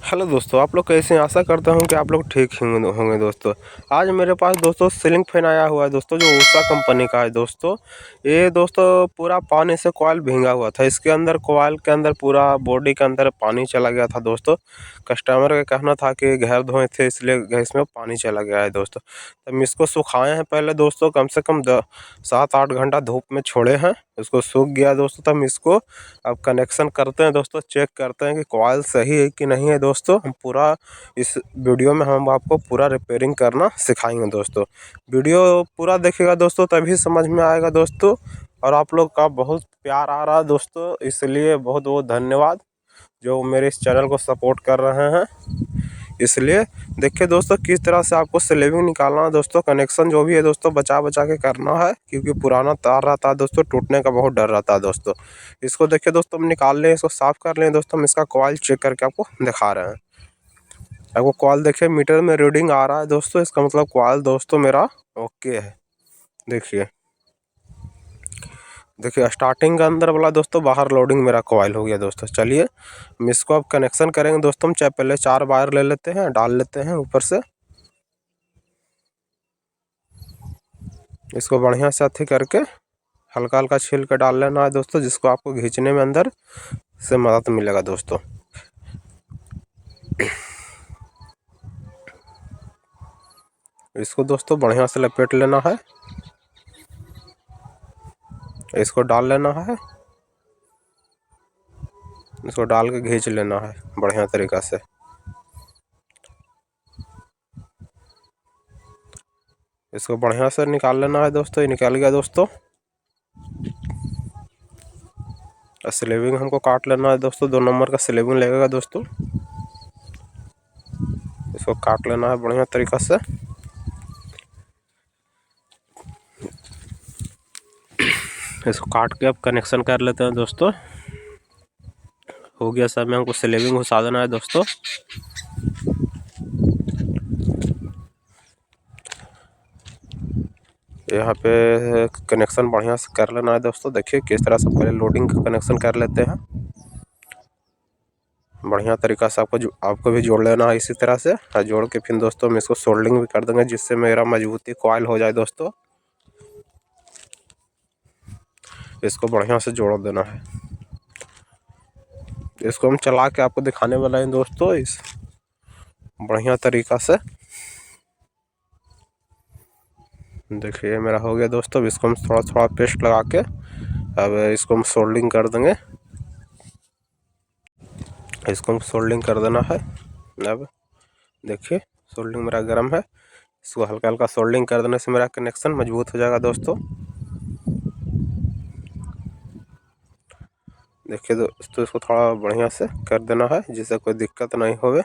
Hello दोस्तों, आप लोग कैसे हैं। आशा करता हूं कि आप लोग ठीक होंगे दोस्तों। आज मेरे पास दोस्तों सीलिंग फैन आया हुआ है दोस्तों, जो उषा कंपनी का है दोस्तों। ये दोस्तों पूरा पानी से कॉइल भींगा हुआ था। इसके अंदर कॉइल के अंदर पूरा बॉडी के अंदर पानी चला गया था दोस्तों। कस्टमर का कहना था कि घर धोए थे इसलिए गैस में पानी चला गया है दोस्तों। तो हम इसको सुखाए हैं पहले दोस्तों, कम से कम 7-8 घंटा धूप में छोड़े हैं। इसको सूख गया दोस्तों, तो हम इसको अब कनेक्शन करते हैं दोस्तों। चेक करते हैं कि कॉइल सही है कि नहीं है दोस्तों। हम पूरा इस वीडियो में हम आपको पूरा रिपेयरिंग करना सिखाएंगे दोस्तों। वीडियो पूरा देखिएगा दोस्तों, तभी समझ में आएगा दोस्तों। और आप लोग का बहुत प्यार आ रहा है दोस्तों, इसलिए बहुत बहुत धन्यवाद जो मेरे इस चैनल को सपोर्ट कर रहे हैं। इसलिए देखिए दोस्तों, किस तरह से आपको स्लेविंग निकालना है दोस्तों। कनेक्शन जो भी है दोस्तों बचा बचा के करना है, क्योंकि पुराना तार रहता है दोस्तों, टूटने का बहुत डर रहता है दोस्तों। इसको देखिए दोस्तों, हम निकाल लें, इसको साफ़ कर लें दोस्तों। हम इसका कॉइल चेक करके आपको दिखा रहे हैं। आपको कॉइल देखिए मीटर में रीडिंग आ रहा है दोस्तों, इसका मतलब कॉइल दोस्तों मेरा ओके है। देखिए देखिए स्टार्टिंग का अंदर वाला दोस्तों, बाहर लोडिंग मेरा कॉइल हो गया दोस्तों। चलिए हम इसको अब कनेक्शन करेंगे दोस्तों। हम चाहे पहले 4 वायर ले लेते हैं, डाल लेते हैं ऊपर से। इसको बढ़िया से अथी करके हल्का हल्का छील के डाल लेना है दोस्तों, जिसको आपको खींचने में अंदर से मदद मिलेगा दोस्तों। इसको दोस्तों बढ़िया से लपेट लेना है, इसको डाल लेना है, इसको डाल के खींच लेना है बढ़िया तरीक़ा से। इसको बढ़िया से निकाल लेना है दोस्तों। ये निकल गया दोस्तों। स्लेविंग हमको काट लेना है दोस्तों, 2 नंबर का स्लेविंग लगेगा दोस्तों। इसको काट लेना है बढ़िया तरीक़ा से। इसको काट के अब कनेक्शन कर लेते हैं दोस्तों। हो गया सब में हमको स्लेविंग घुसा देना है दोस्तों। यहाँ पे कनेक्शन बढ़िया से कर लेना है दोस्तों। देखिए किस तरह से पहले लोडिंग का कनेक्शन कर लेते हैं। बढ़िया तरीक़ा से आपको भी जोड़ लेना है इसी तरह से। और जोड़ के फिर दोस्तों हम इसको सोल्डिंग भी कर देंगे, जिससे मेरा मजबूती कॉइल हो जाए दोस्तों। इसको बढ़िया से जोड़ देना है। इसको हम चला के आपको दिखाने वाला है दोस्तों, इस बढ़िया तरीक़ा से। देखिए मेरा हो गया दोस्तों। इसको हम थोड़ा थोड़ा पेस्ट लगा के अब इसको हम सोल्डिंग कर देंगे। इसको हम सोल्डिंग कर देना है। अब देखिए सोल्डिंग मेरा गर्म है। इसको हल्का हल्का सोल्डिंग कर देने से मेरा कनेक्शन मजबूत हो जाएगा दोस्तों। देखिए दोस्तों, इसको थोड़ा बढ़िया से कर देना है, जिससे कोई दिक्कत नहीं होवे।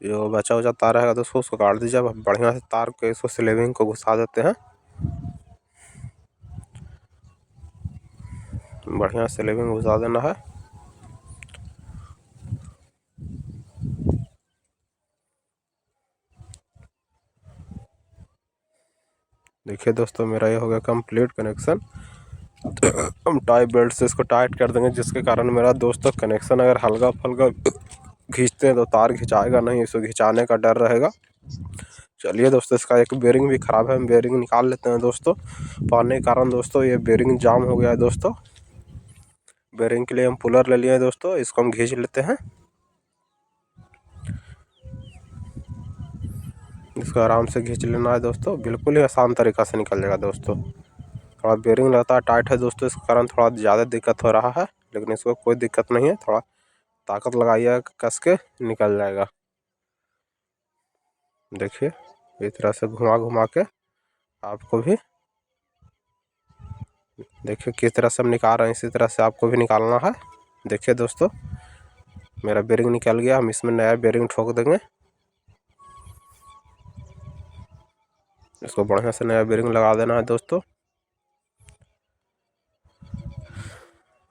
जो बचा उचा तार रहेगा दोस्तों उसको काट दीजिए। अब बढ़िया से तार के इसको स्लेविंग को घुसा देते हैं। बढ़िया स्लेविंग घुसा देना है। देखिए दोस्तों, मेरा ये हो गया कंप्लीट कनेक्शन। हम टाई बेल्ट से इसको टाइट कर देंगे, जिसके कारण मेरा दोस्तों कनेक्शन अगर हल्का फुल्का खींचते हैं तो तार खिंचाएगा नहीं, इसको खिंचाने का डर रहेगा। चलिए दोस्तों, इसका एक बेरिंग भी ख़राब है, हम बेरिंग निकाल लेते हैं दोस्तों। पानी के कारण दोस्तों ये बेरिंग जाम हो गया है दोस्तों। बेरिंग के लिए हम पुलर ले लिए हैं दोस्तों, इसको हम खींच लेते हैं। इसको आराम से खींच लेना है दोस्तों, बिल्कुल ही आसान तरीक़ा से निकल जाएगा दोस्तों। थोड़ा बेरिंग लगता है टाइट है दोस्तों, इस कारण थोड़ा ज़्यादा दिक्कत हो रहा है, लेकिन इसको कोई दिक्कत नहीं है। थोड़ा ताकत लगाइए, कस के निकल जाएगा। देखिए इस तरह से घुमा घुमा के आपको भी देखिए किस तरह से हम निकाल रहे हैं, इसी तरह से आपको भी निकालना है। देखिए दोस्तों, मेरा बेरिंग निकल गया। हम इसमें नया बेरिंग ठोक देंगे। इसको बढ़िया से नया बेरिंग लगा देना है दोस्तों।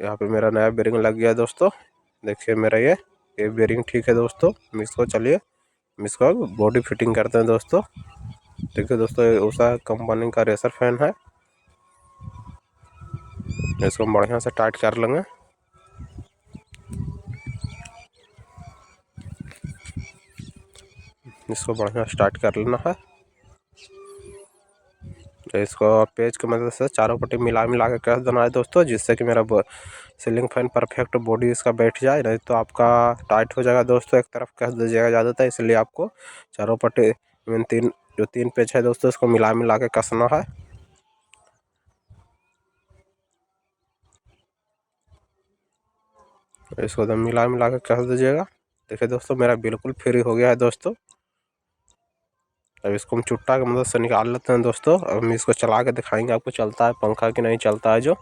यहाँ पे मेरा नया बेरिंग लग गया दोस्तों। देखिए मेरा ये बेरिंग ठीक है दोस्तों। हम इसको चलिए हम इसको बॉडी फिटिंग करते हैं दोस्तों। देखिए दोस्तों, ये उषा कंपनी का रेसर फैन है। इसको हम बढ़िया से टाइट कर लेंगे। इसको बढ़िया स्टार्ट कर लेना है। तो इसको पेज की मदद से चारों पट्टी मिला के कस देना है दोस्तों, जिससे कि मेरा सीलिंग फैन परफेक्ट बॉडी इसका बैठ जाए, नहीं तो आपका टाइट हो जाएगा दोस्तों, एक तरफ कस दीजिएगा ज़्यादातर। इसलिए आपको चारों पट्टी तीन पेज है दोस्तों, इसको मिला के कसना है। इसको एकदम मिला के कस दीजिएगा। देखिए दोस्तों मेरा बिल्कुल फ्री हो गया है दोस्तों। अब इसको हम चुट्टा की मदद से निकाल लेते हैं दोस्तों। अब हम इसको चला के दिखाएंगे आपको चलता है पंखा कि नहीं चलता है। जो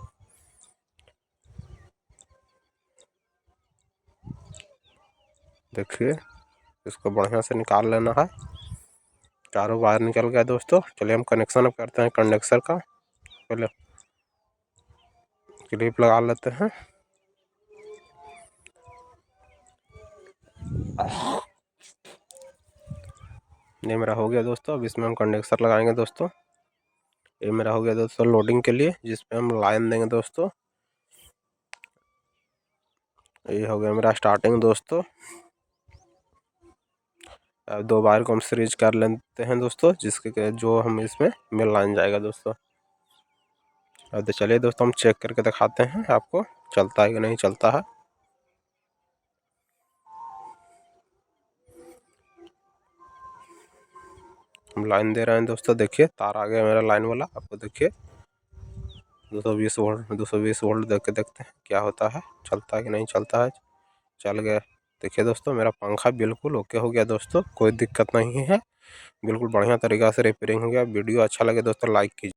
देखिए इसको बढ़िया से निकाल लेना है। चारों वायर निकल गया दोस्तों। चलिए हम कनेक्शन अब करते हैं कंडेंसर का। पहले क्लिप लगा लेते हैं। ये मेरा हो गया दोस्तों। अब इसमें हम कंडेंसर लगाएंगे दोस्तों। ये मेरा हो गया दोस्तों लोडिंग के लिए, जिसपे हम लाइन देंगे दोस्तों। ये हो गया मेरा स्टार्टिंग दोस्तों। अब दो वायर को हम सीरीज कर लेते हैं दोस्तों, जिसके जो हम इसमें मिल लाइन जाएगा दोस्तों। अब तो चलिए दोस्तों हम चेक करके दिखाते हैं आपको चलता है कि नहीं चलता है। हम लाइन दे रहे हैं दोस्तों। देखिए तार आ गया मेरा लाइन वाला। आपको देखिए 220 वोल्ट 220 वोल्ट देख के देखते हैं क्या होता है, चलता है कि नहीं चलता है। चल गया। देखिए दोस्तों मेरा पंखा बिल्कुल ओके हो गया दोस्तों, कोई दिक्कत नहीं है। बिल्कुल बढ़िया तरीक़ा से रिपेयरिंग हो गया। वीडियो अच्छा लगे दोस्तों लाइक कीजिए।